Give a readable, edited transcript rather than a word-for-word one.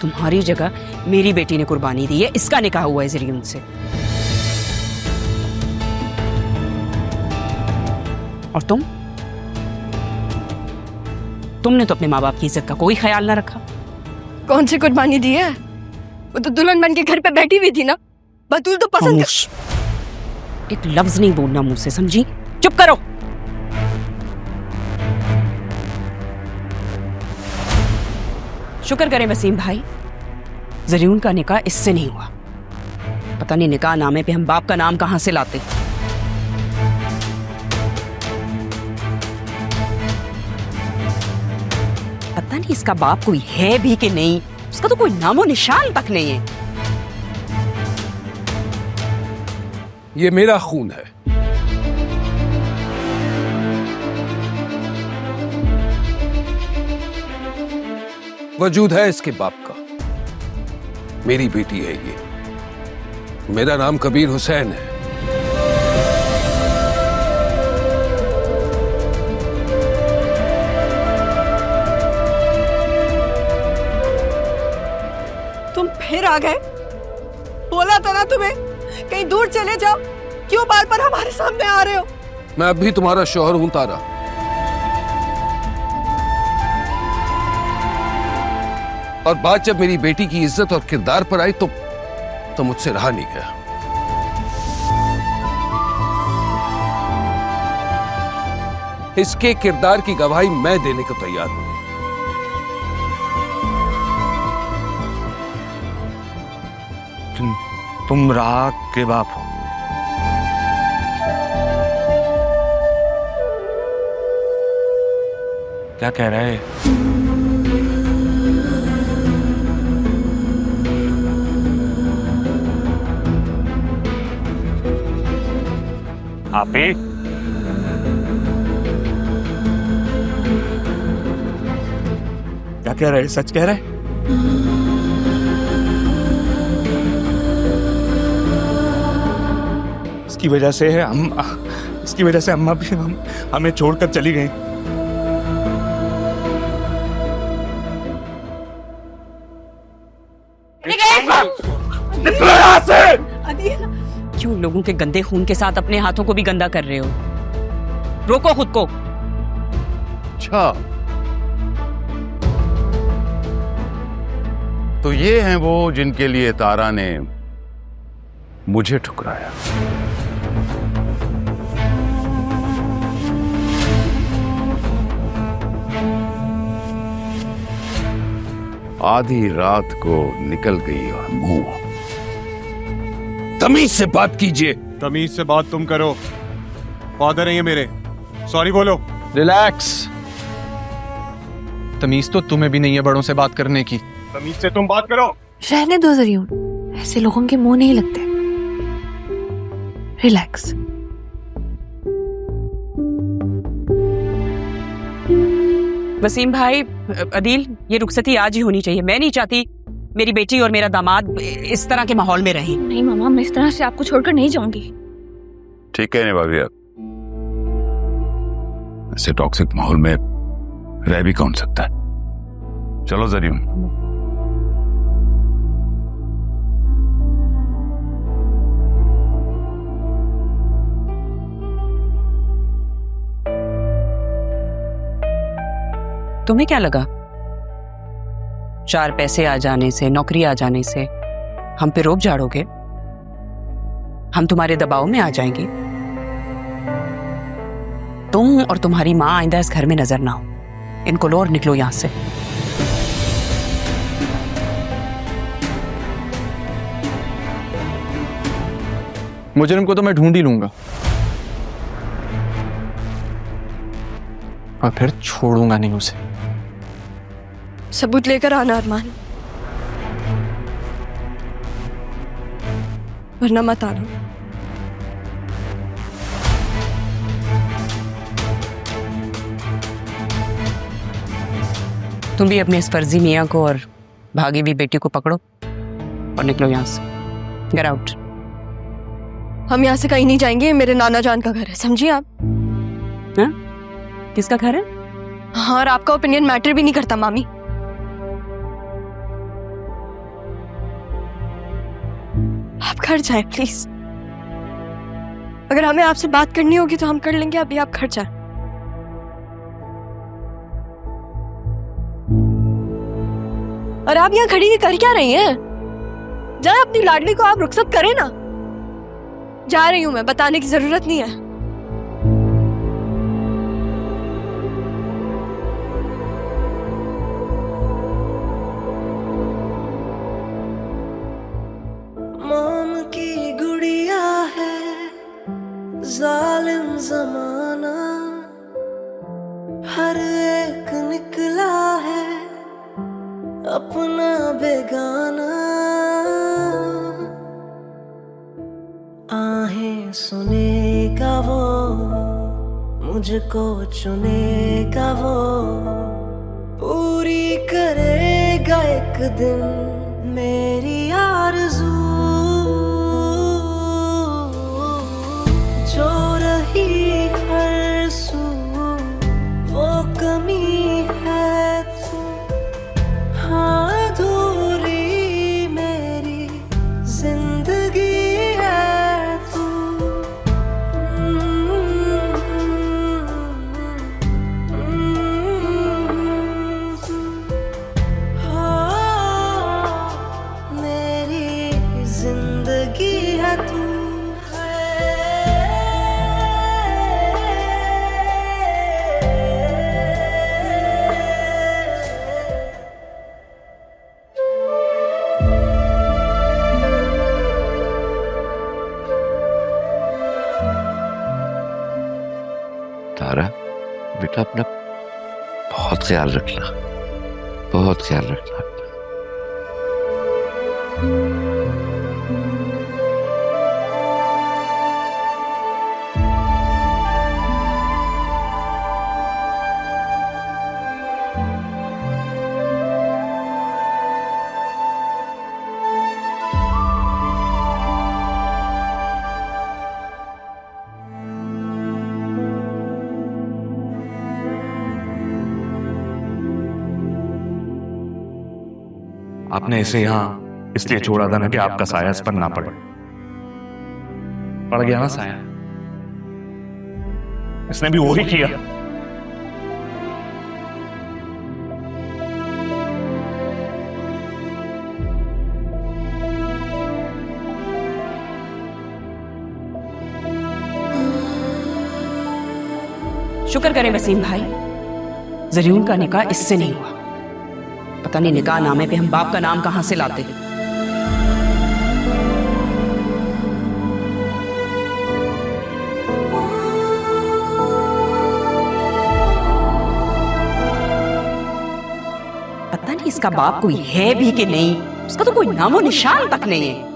तुम्हारी जगह मेरी बेटी ने कुर्बानी दी है, इसका निकाह हुआ है जरियून से। और तुमने तो अपने माँ बाप की इज्जत का कोई ख्याल ना रखा। कौन सी कुर्बानी दी है? वो तो दुल्हन बन के घर पे बैठी हुई थी ना। बतूल तो पसंद। एक लफ्ज नहीं बोलना मुंह से, समझी? चुप करो। शुक्र करें वसीम भाई, जरियून का निकाह इससे नहीं हुआ। पता नहीं निकाह नामे पे हम बाप का नाम कहां से लाते। पता नहीं इसका बाप कोई है भी कि नहीं, उसका तो कोई नामो निशान तक नहीं है। ये मेरा खून है। वजूद है इसके बाप का। मेरी बेटी है ये। मेरा नाम कबीर हुसैन है। तुम फिर आ गए? बोला था ना तुम्हें कहीं दूर चले जाओ, क्यों बार बार हमारे सामने आ रहे हो? मैं अब भी तुम्हारा शौहर हूं तारा। और बात जब मेरी बेटी की इज्जत और किरदार पर आई तो मुझसे रहा नहीं गया। इसके किरदार की गवाही मैं देने को तैयार हूं। तुम राग के बाप हो। क्या कह रहा है? आपी क्या कह रहे? सच कह रहे? इसकी वजह से अम्मा भी हमें छोड़कर चली गई। क्यों लोगों के गंदे खून के साथ अपने हाथों को भी गंदा कर रहे हो? रोको खुद को। अच्छा, तो ये हैं वो जिनके लिए तारा ने मुझे ठुकराया। आधी रात को निकल गई और मुंह। तमीज से बात कीजिए। तमीज से बात तुम करो। फादर नहीं है मेरे, सॉरी बोलो। रिलैक्स। तमीज तो तुम्हें भी नहीं है बड़ों से बात करने की। तमीज से तुम बात करो। रहने दो जरियून, ऐसे लोगों के मुंह नहीं लगते। रिलैक्स। वसीम भाई, अदील, ये रुखसती आज ही होनी चाहिए। मैं नहीं चाहती मेरी बेटी और मेरा दामाद इस तरह के माहौल में रहें। नहीं मामा, मैं इस तरह से आपको छोड़कर नहीं जाऊंगी। ठीक है भाभी, ऐसे टॉक्सिक माहौल में रह भी कौन सकता है। चलो जरियून। तुम्हें क्या लगा 4 पैसे आ जाने से, नौकरी आ जाने से हम पे रोब झाड़ोगे? हम तुम्हारे दबाव में आ जाएंगे? तुम और तुम्हारी मां आइंदा इस घर में नजर ना हो। इनको लो और निकलो यहां से। मुजरिम को तो मैं ढूंढ ही लूंगा और फिर छोड़ूंगा नहीं उसे। सबूत लेकर आना अरमान, वरना मत आना। तुम भी अपने इस फर्जी मियाँ को और भागी हुई बेटी को पकड़ो और निकलो यहाँ से। Get out. हम यहाँ से कहीं नहीं जाएंगे, मेरे नाना जान का घर है, समझिए आप। हाँ? किसका घर है? हाँ, और आपका ओपिनियन मैटर भी नहीं करता मामी। आप घर जाए प्लीज। अगर हमें आपसे बात करनी होगी तो हम कर लेंगे, अभी आप घर जाए। और आप यहाँ खड़ी कर क्या रही हैं? जाए अपनी लाडली को आप रुखसत करें ना। जा रही हूं मैं, बताने की जरूरत नहीं है। मोम की गुड़िया है जालिम जमाना, हर एक निकला है अपना बेगाना। आहें सुनेगा वो, मुझको चुनेगा वो, पूरी करेगा एक दिन मेरी आरज़ू। जो रही हर सू वो कमी है तू, हाँ अधूरी मेरी जिंदगी है तू। हाँ मेरी जिंदगी है तू। तारा बेटा, अपना बहुत ख्याल रखना, बहुत ख्याल रखना। आपने इसे यहाँ इसलिए छोड़ा था ना कि आपका साया इस पर ना पड़े। पड़ गया ना साया, इसने भी वही किया। शुक्र करें वसीम भाई, जरीउन का निकाह इससे नहीं हुआ। पता नहीं निकाह नामे पे हम बाप का नाम कहां से लाते। पता नहीं इसका बाप कोई है भी कि नहीं, उसका तो कोई नामो निशान तक नहीं है।